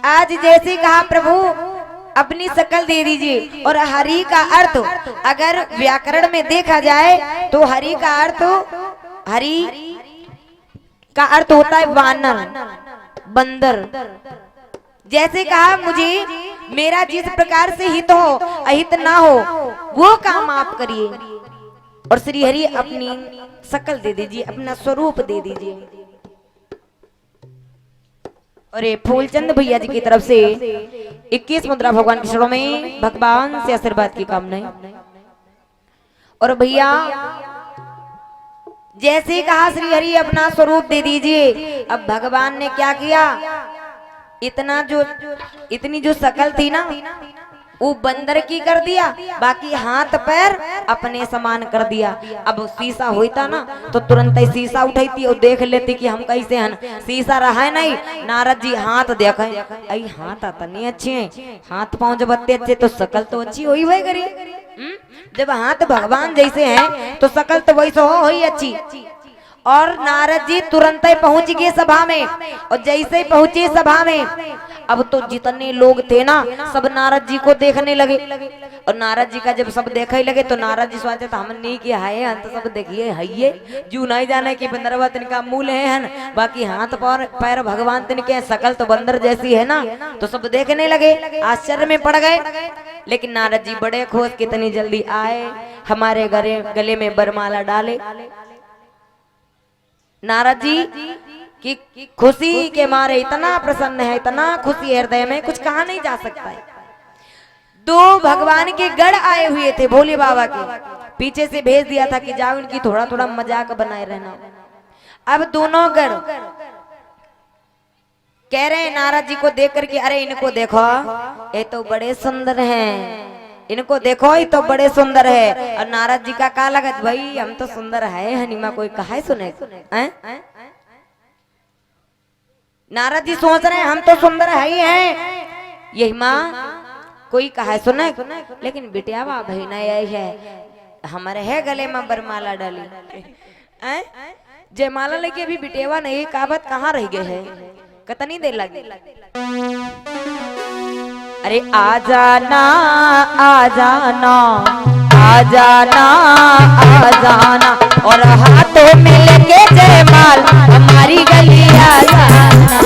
आज जैसे कहा प्रभु अपनी शकल दे दीजिए। और हरि का अर्थ अगर व्याकरण में देखा जाए तो हरि का अर्थ होता है वानर, बंदर। जैसे कहा मुझे मेरा जिस प्रकार से हित हो अहित ना हो वो काम आप करिए। और श्री हरि अपनी शकल दे दीजिए, अपना स्वरूप दे दीजिए। और ये फूलचंद भैया जी की तरफ से 21 मुद्रा भगवान के चरणों में भगवान से आशीर्वाद की कामना है। और भैया जैसे कहा श्री हरि अपना स्वरूप दे दीजिए। अब भगवान ने क्या किया, इतनी जो शकल थी ना वो बंदर की कर दिया, बाकी हाथ पैर अपने समान कर दिया। अब शीशा होता ना तो तुरंत ही शीशा उठाती और देख लेती कि हम कैसे हैं। शीशा रहा है नहीं, नारद जी हाथ देखे, आई हाथ इतने अच्छे हैं, हाथ पांव जब इतने अच्छे तो शकल तो अच्छी हुई भाई करी। जब हाथ भगवान जैसे हैं तो शकल तो वैसे हो ही अच्छी। और नारद जी तुरंत ही पहुंच गए सभा में। और जैसे ही पहुंचे सभा में अब तो जितने लोग थे ना सब नारद जी को देखने लगे। और नारद जी का जब सब देखने लगे तो नारद जी सोचे तो हमने किया है हम तो सब देखिए है जू नहीं जाने की बंदरवा तिनका मूल है, बाकी हाथ पैर भगवान तिनके शकल तो बंदर जैसी है ना। तो सब देखने लगे, आश्चर्य में पड़ गए। लेकिन नारद जी बड़े खुश कितनी जल्दी आए, हमारे गले में बरमाला डाले। नारद जी की खुशी के मारे इतना प्रसन्न है, इतना खुशी है हृदय में, कुछ कहा नहीं जा सकता है। दो भगवान के गढ़ आए हुए थे भोले बाबा के, पीछे से भेज दिया था कि जाओ इनकी थोड़ा थोड़ा मजाक बनाए रहना। अब दोनों गढ़ कह रहे हैं नारद जी को देख करके, अरे इनको देखो ये तो बड़े सुंदर हैं, इनको देखो ये तो बड़े सुंदर है। और नारद जी का क्या लगत, भाई हम तो सुंदर है हनीमा, कोई कहा सुने हैं? नारद जी सोच रहे हैं हम तो सुंदर है ही हैं, यही माँ कोई कहा सुने। लेकिन बिटिया बहना यही है, हमारे है गले में बरमाला डाली, जयमाला लेके भी बिटेवा नहीं, काबत कहाँ रह गए है, कितनी देर लगी। अरे आ जाना आ जाना आ जाना आ जाना, और हाथों में लेके जयमाल हमारी गली आ जाना।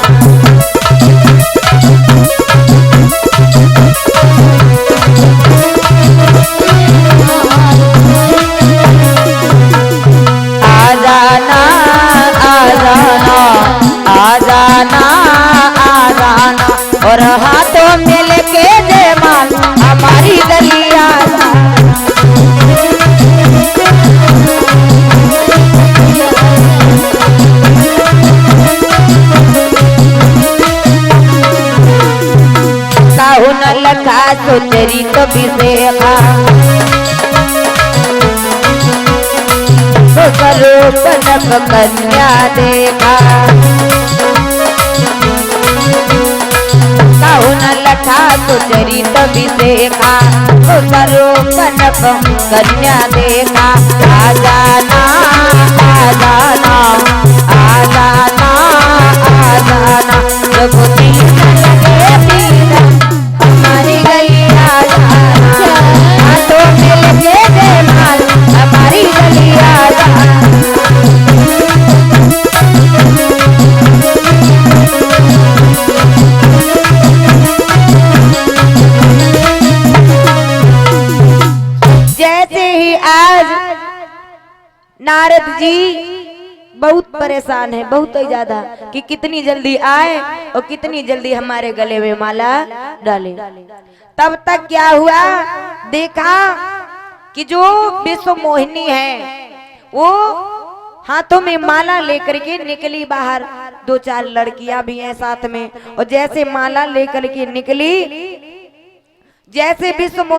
आ जाना आ जाना आ जाना आ जाना, और हाथों में लेके जयमाल हमारी गली आ जाना। काहू न लखा सोचरी तो बिसेखा, स्वरूप नभ कन्या देखा। काहू न लखा सोचरी तो बिसेखा, स्वरूप नभ कन्या देखा। आ जाना आ जाना आ जाना आ जाना, जब तीन लगे तीन हमारी गली आ जाना। हाथों में लेके जयमाल हमारी गली आ जाना। जैसे ही आज नारद जी बहुत परेशान है, बहुत ही ज्यादा, कि कितनी जल्दी आए और कितनी जल्दी हमारे गले में माला डाले। तब तक क्या हुआ, देखा कि जो विश्व मोहिनी है वो हाथों में माला लेकर के निकली बाहर। दो चार लड़कियां भी हैं साथ में, और जैसे माला लेकर के निकली, जैसे विश्व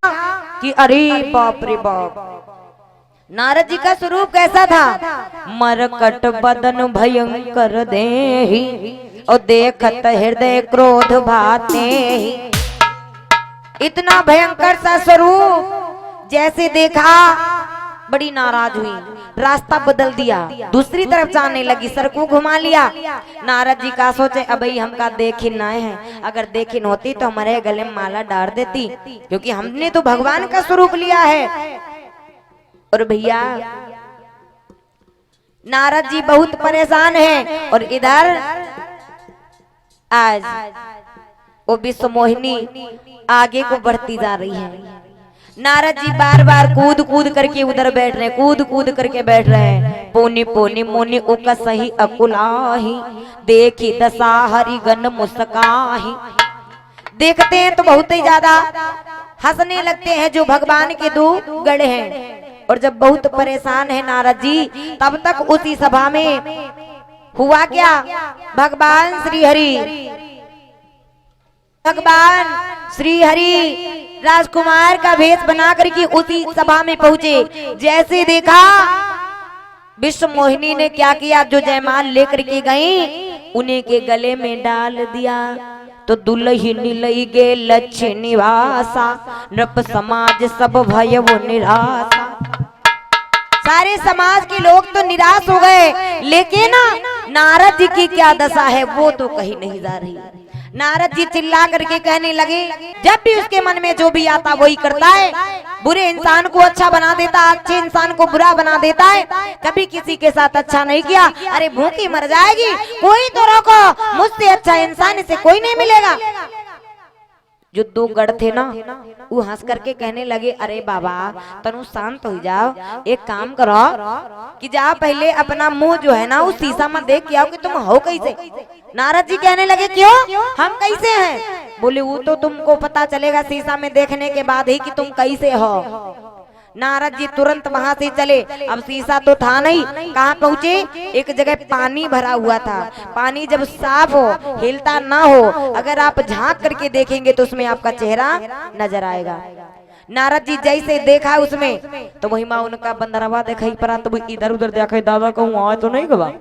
कि अरे बाप रे बाप, नारद जी का स्वरूप कैसा था, मरकट बदन भयंकर देहि, और देखत हृदय क्रोध भाते। इतना भयंकर सा स्वरूप, जैसे देखा बड़ी नाराज हुई। रास्ता बदल दिया, दूसरी तरफ जाने लगी, सर को घुमा लिया। नारद जी का सोचे अब हमका देखी ना है, अगर देखी होती तो हमारे गले में माला डाल देती, क्योंकि हमने तो भगवान का स्वरूप लिया है। और भैया नारद जी बहुत परेशान हैं और इधर आज वो विश्व मोहिनी आगे को बढ़ती जा रही है। नारद जी बार बार कूद कूद करके उधर बैठ रहे, कूद कूद करके बैठ रहे हैं। पोनी पोनी मोनी उका सही अकुलाही, देखी दशा हरि गण मुस्काही। देखते हैं तो बहुत ही ज्यादा हंसने लगते हैं जो भगवान के दो गढ़ हैं। और जब बहुत परेशान है नारद जी, तब तक उसी सभा में हुआ क्या, भगवान श्री हरि राजकुमार का भेष बना करके उसी सभा में पहुंचे। जैसे देखा विश्व मोहिनी ने क्या किया, जो जयमाल लेकर के गई उन्हीं के गले में डाल दिया। तो दुल्हन लई गे लक्ष्य निवासा, नृप समाज सब भय वो निराशा। सारे समाज के लोग तो निराश हो गए, लेकिन नारद जी की क्या दशा है वो तो कहीं नहीं जा रही। नारद जी चिल्ला करके कहने लगे, जब भी उसके मन में जो भी आता वही करता है, बुरे इंसान को अच्छा बना देता, अच्छे इंसान को बुरा बना देता है। कभी किसी के साथ अच्छा नहीं किया, अरे भूखी मर जाएगी, कोई तो रोको, मुझसे अच्छा इंसान इसे कोई नहीं मिलेगा। जो दो गढ़ थे ना, वो हंस करके कहने लगे, अरे बाबा तनु शांत हो जाओ, एक काम करो कि जाओ पहले अपना मुंह जो है ना उस शीशा में देख के आओ कि तुम हो कैसे। नारद जी कहने लगे, क्यों, हम कैसे हैं? बोले वो तो तुमको पता चलेगा शीशा में देखने के बाद ही कि तुम कैसे हो। नारद जी तुरंत वहां से चले। अब शीशा तो था नहीं, कहाँ पहुँचे, एक जगह पानी भरा हुआ था। पानी जब साफ हो, हिलता ना हो, अगर आप झांक करके देखेंगे तो उसमें आपका चेहरा नजर आएगा। नारद जी जैसे देखा उसमें, तो वही माँ उनका बंदरवा देखा पड़ा, तो इधर उधर देखा, दादा कहूँ आए तो नहीं गवा,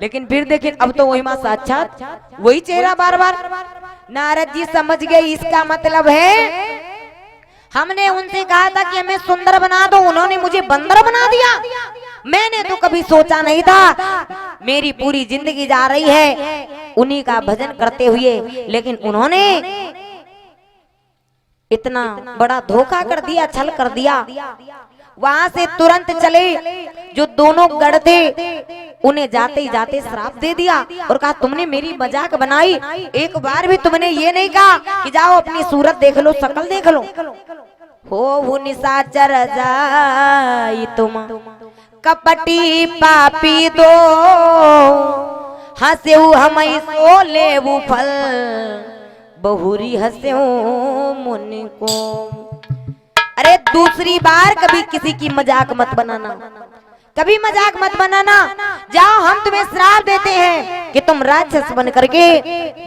लेकिन फिर देखे अब तो वही माँ साक्षात वही चेहरा बार बार। नारद जी समझ गए इसका मतलब है हमने उनसे कहा था कि हमें सुंदर बना दो, उन्होंने मुझे बंदर बना दिया। मैंने तो कभी सोचा नहीं था, मेरी पूरी जिंदगी जा रही है उन्हीं का भजन करते हुए, लेकिन उन्होंने इतना बड़ा धोखा कर दिया, छल कर दिया। वहां से तुरंत चले, जो दोनों गढ़ थे उन्हें जाते ही जाते श्राप दे दिया और कहा तुमने मेरी मजाक बनाई, एक बार भी तुमने ये नहीं कहा कि जाओ अपनी सूरत देख लो, शक्ल देख लो। हो निशाचर जाई तुम कपटी पापी दो, हंसेऊ हम सो लेवू फल, बहुरी हंसेऊ मुनि को। अरे दूसरी बार कभी किसी की मजाक मत बनाना, कभी मजाक मत बनाना। जाओ हम तुम्हें श्राप देते हैं कि तुम राक्षस बन करके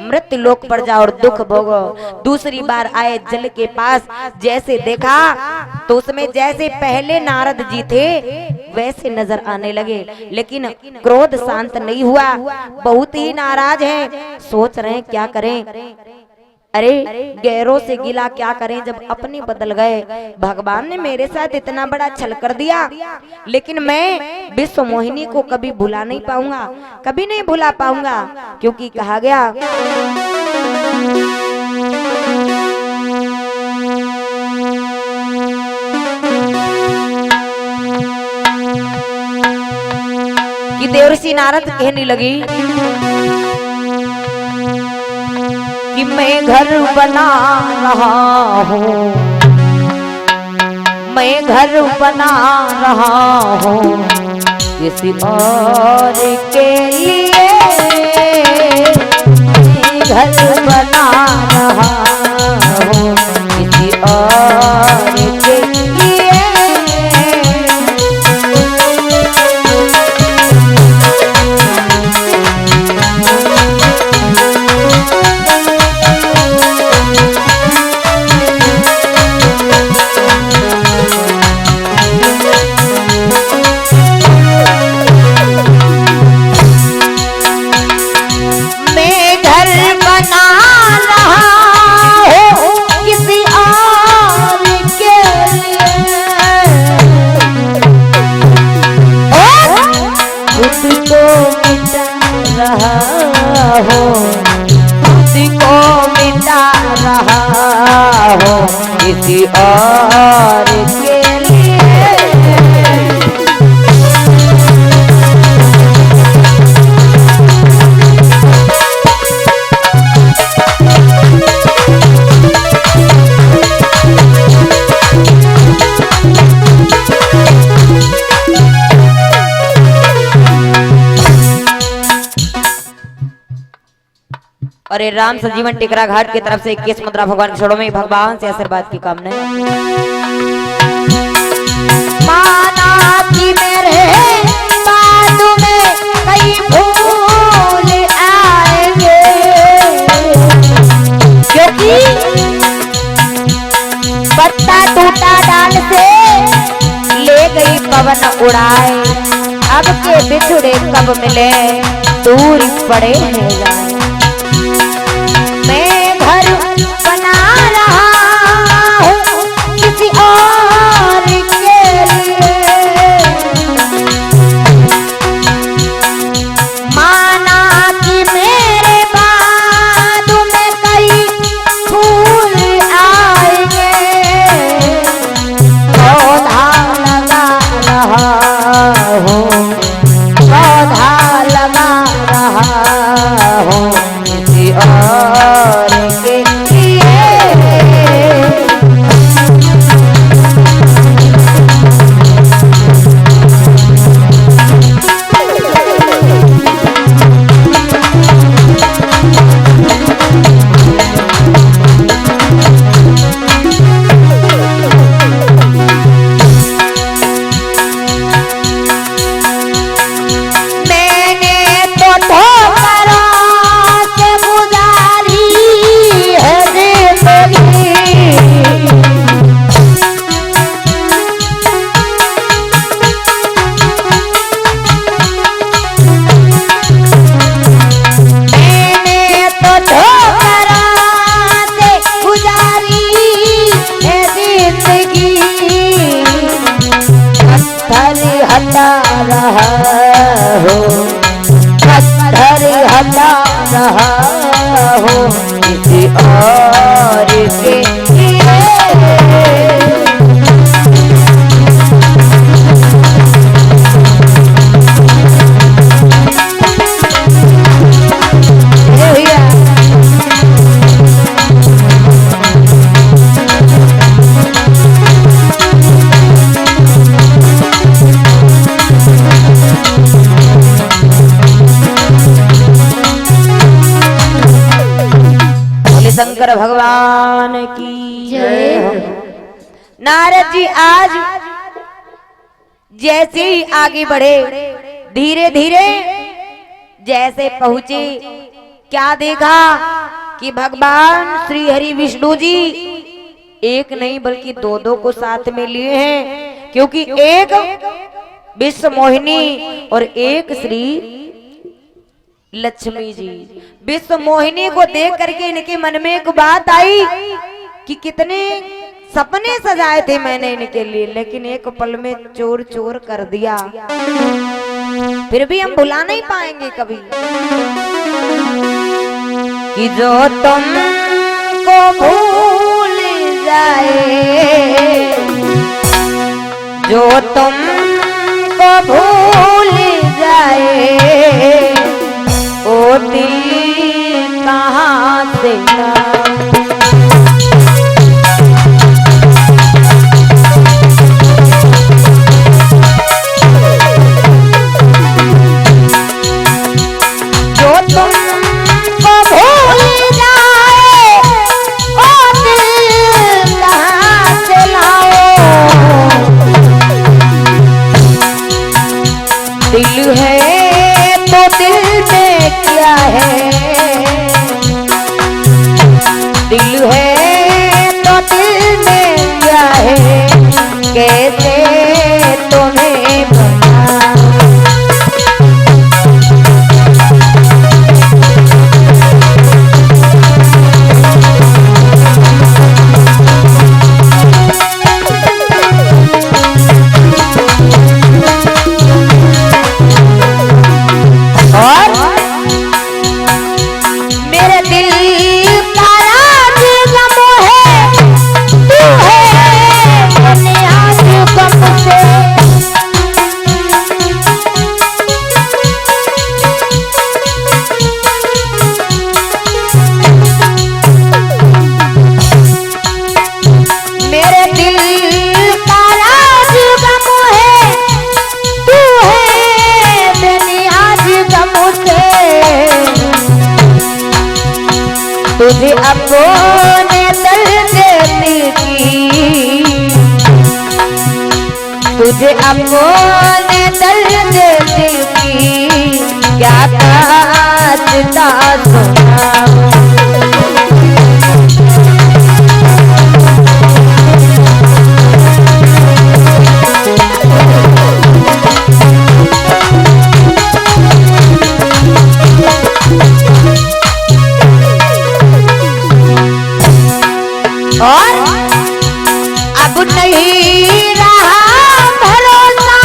मृत्यु लोक पर जाओ और दुख भोगो। दूसरी बार आए जल के पास, जैसे देखा तो उसमें जैसे पहले नारद जी थे वैसे नजर आने लगे, लेकिन क्रोध शांत नहीं हुआ, बहुत ही नाराज हैं, सोच रहे हैं क्या करें। अरे गैरों से गिला क्या करें जब अपने बदल गए। भगवान ने मेरे साथ इतना बड़ा छल कर दिया, लेकिन मैं विश्व मोहिनी को कभी भुला नहीं पाऊंगा, कभी नहीं भुला पाऊंगा, क्योंकि कहा गया कि देवर्षि नारद कहने लगी कि मैं घर बना रहा हूँ, मैं घर बना रहा हूँ किसी और के लिए, मैं घर बना रहा हूँ किसी और के लिए। मैं घर बना रहा लुटा रहा हो किसी और के लिए। और ये राम संजीवन टिकरा घाट की तरफ से 21 मुद्रा भगवान के छोड़ों में भगवान से आशीर्वाद की कामना है। माना कि मेरे बाजू में कई फूल आएंगे, क्योंकि पत्ता टूटा डाल से ले गई पवन उड़ाए, अब के बिछुड़े कब मिले दूर पड़े हैं जाए। मैं घर बना रहा हूँ किसी और के लिए, माना कि मेरे बाजू में कई फूल आएंगे, पौधा लगा रहा हूँ, पौधा लगा रहा हूँ किसी और के लिए। हटा रहा हो, पत्थर हटा रहा हो किसी और के लिए। शंकर भगवान की जय हो। नारद जी आज जैसे ही आगे बढ़े, धीरे धीरे जैसे पहुंचे, क्या देखा कि भगवान श्री हरि विष्णु जी एक नहीं बल्कि दो दो को साथ में लिए हैं, क्योंकि एक विश्व मोहिनी और एक श्री लक्ष्मी जी। विश्व मोहिनी को देख करके इनके मन में एक बात आई कि कितने सपने सजाए थे मैंने इनके लिए, लेकिन एक पल में चोर चोर कर दिया, फिर भी हम भुला नहीं पाएंगे कभी। कि जो तुमको भूल जाए, जो तुमको भूल जाए, ओ दिल कहाँ से जो तुमको भूल जाए, ओ दिल कहाँ से लाओ। दिल है तो दिल में क्या है, तुझे अपने दर्द दिल की, तुझे अपने दर्द दिल की क्या दास्तां सुनाऊं। और अब नहीं रहा भरोसा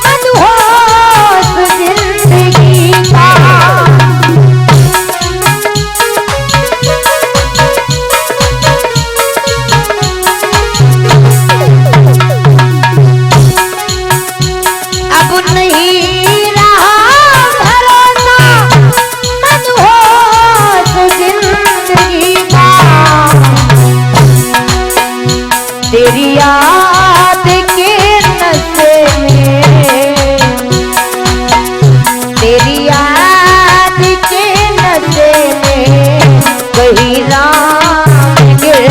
मदहोश जिंदगी का, अब नहीं रहा भरोसा मदहोश जिंदगी का। तेरी याद के नशे में, तेरी याद के नशे में कहीं राम गिर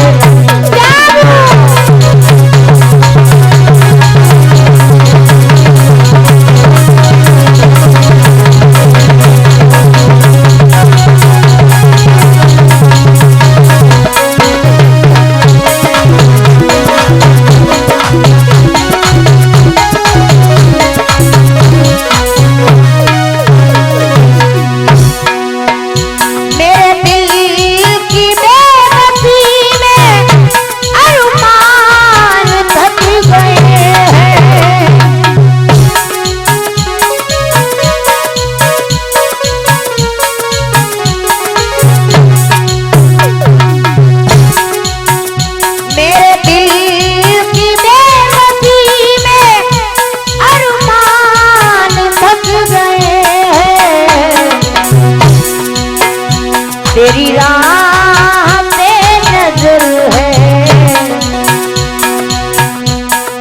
तेरी राह पे नजर है,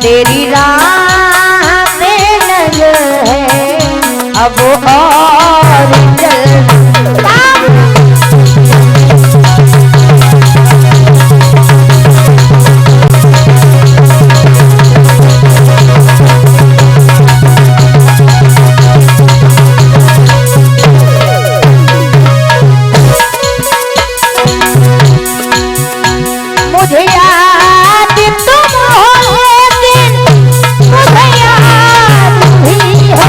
तेरी राह पे नजर है अब और चल। मुझे याद तुम हो लेकिन मुझे याद भी हो,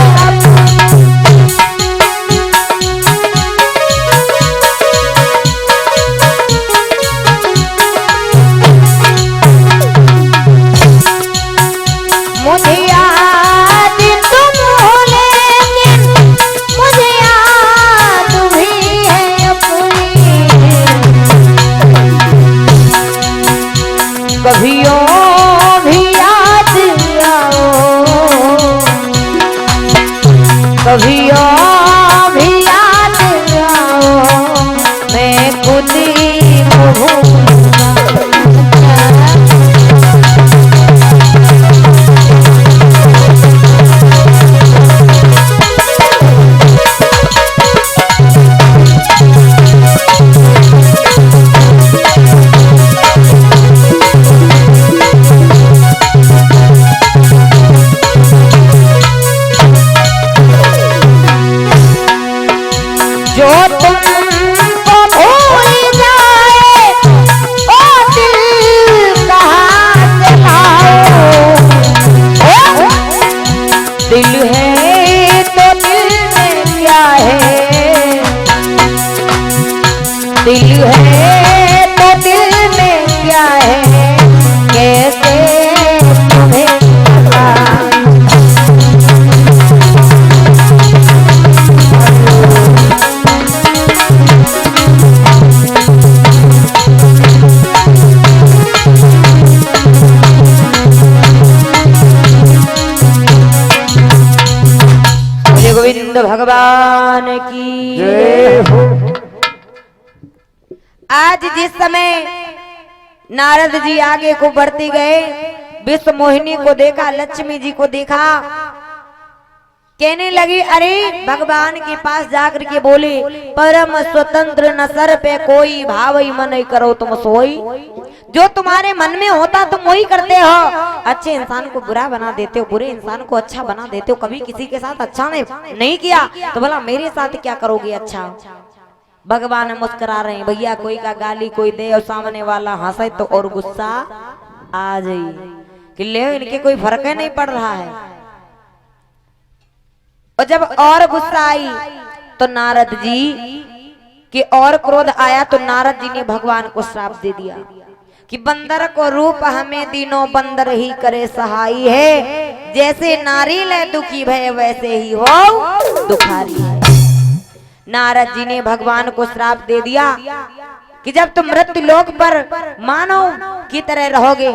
मुझे याद तुम हो लेकिन मुझे याद भी है अपनी। कभियों भी याद आओ, कभियों भी याद आओ, मैं खुद ही भूलूंगा। जो तुमको भूल जाए ओ दिल कहाँ से लाओ, दिल है तो दिल में क्या है, दिल है तो दिल में क्या है, कैसे तुम्हें पता। गोविंद भगवान की जय हो। आज जिस समय नारद जी आगे को बढ़ते गए, विश्व मोहिनी को देखा, लक्ष्मी जी को देखा, कहने लगी अरे भगवान के पास जाकर के बोले परम स्वतंत्र न सर पे कोई भावई मन ही करो तुम सोई। जो तुम्हारे मन में होता तुम वही करते हो। अच्छे इंसान को बुरा बना देते हो, बुरे इंसान को अच्छा बना देते हो। कभी किसी के साथ अच्छा नहीं किया तो भला मेरे साथ क्या करोगे अच्छा। भगवान मुस्कुरा रहे हैं, भैया कोई का गाली कोई दे और सामने वाला हंसे तो और गुस्सा आ जाए कि ले इनके कोई फर्क ही नहीं पड़ रहा है। और जब और गुस्सा आई तो नारद जी के और क्रोध आया तो नारद जी ने भगवान को श्राप दे दिया कि बंदर को रूप हमें दिनों बंदर ही करे सहाई है। जैसे नारी ले दुखी भय वैसे ही हो दुखारी है। नारद जी ने भगवान को श्राप दे दिया कि जब तुम मृत्यु लोक पर मानव की तरह रहोगे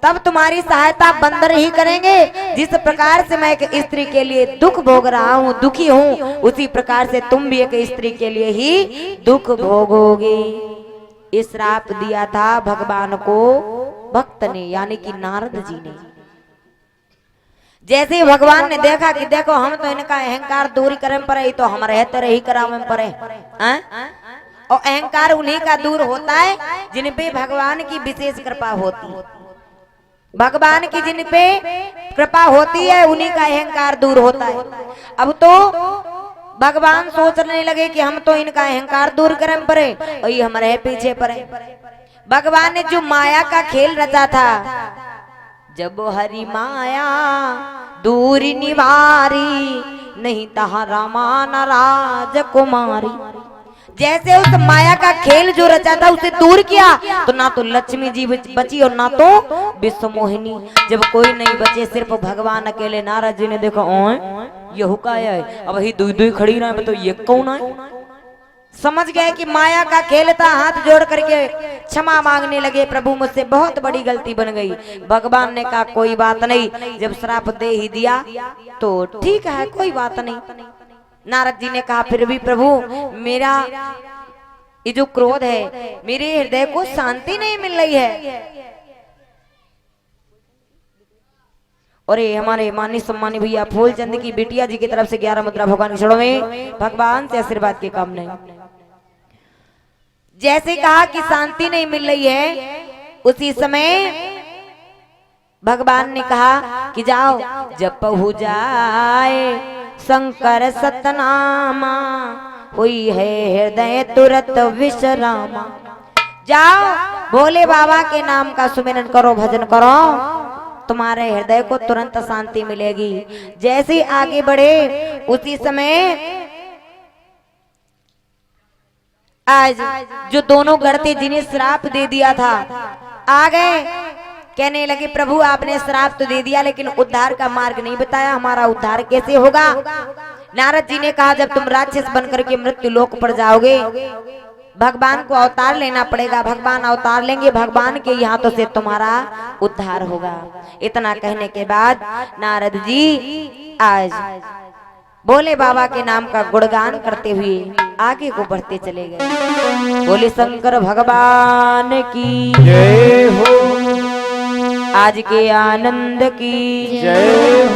तब तुम्हारी सहायता बंदर ही करेंगे। जिस प्रकार से मैं एक स्त्री के लिए दुख भोग रहा हूँ, दुखी हूँ, उसी प्रकार से तुम भी एक स्त्री के लिए ही दुख भोगोगे। इस श्राप दिया था भगवान को भक्त ने, यानी कि नारद जी ने। जैसे भगवान ने देखा कि देखो हम तो इनका अहंकार दूर करें पड़े तो हम रहते रही करावे पड़े। और अहंकार उन्हीं का दूर होता है जिन पे भगवान की विशेष कृपा होती है। भगवान की जिन पे कृपा होती है उन्हीं का अहंकार दूर होता है। अब तो भगवान सोचने लगे कि हम तो इनका अहंकार दूर करें पड़े और ये हमारे पीछे पड़े। भगवान ने जो माया का खेल रचा था, जब हरि माया दूर निवारी नहीं तहा रामान राजकुमारी। जैसे उस माया का खेल जो रचा था उसे दूर किया तो ना तो लक्ष्मी जी बची और ना तो विश्व मोहिनी। जब कोई नहीं बचे सिर्फ भगवान अकेले, नारद जी ने देखा ये हुक्का है अब ही दुई दुई खड़ी रहे तो ये कौन है। समझ गए कि माया का खेल था। हाथ जोड़ करके क्षमा मांगने लगे, प्रभु मुझसे बहुत बड़ी गलती बन गई। भगवान ने कहा कोई बात नहीं, जब श्राप दे ही दिया तो ठीक है कोई बात नहीं। नारद जी ने कहा फिर भी प्रभु मेरा ये जो क्रोध है मेरे हृदय को शांति नहीं मिल रही है। और ये हमारे मानी सम्मानी भैया फूलचंद की बिटिया जी की तरफ से 11 मुद्रा भगवान के चरणों में भगवान से आशीर्वाद के काम नहीं। जैसे कहा कि शांति नहीं मिल रही है उसी समय भगवान ने कहा कि जाओ जब हो जाए शंकर सतनामा हुई है हृदय तुरंत विश्रामा। जाओ भोले बाबा के नाम का सुमिरन करो, भजन करो, तुम्हारे हृदय को तुरंत शांति मिलेगी। जैसे आगे बढ़े उसी समय आज जो दोनों गढ़ते जिन्हें श्राप दे दिया था आ गए। कहने लगे प्रभु आपने श्राप तो दे दिया लेकिन उद्धार का मार्ग नहीं बताया, हमारा उद्धार कैसे होगा। नारद जी ने कहा जब तुम राक्षस बनकर के मृत्यु लोक पर जाओगे भगवान को अवतार लेना पड़ेगा, भगवान अवतार लेंगे, भगवान के हाथों से तुम्हारा उद्धार होगा। इतना कहने के बाद नारद जी आज भोले बाबा के नाम का गुणगान करते हुए आगे को बढ़ते चले गए। बोले शंकर भगवान की जय हो, आज के आनंद की जय।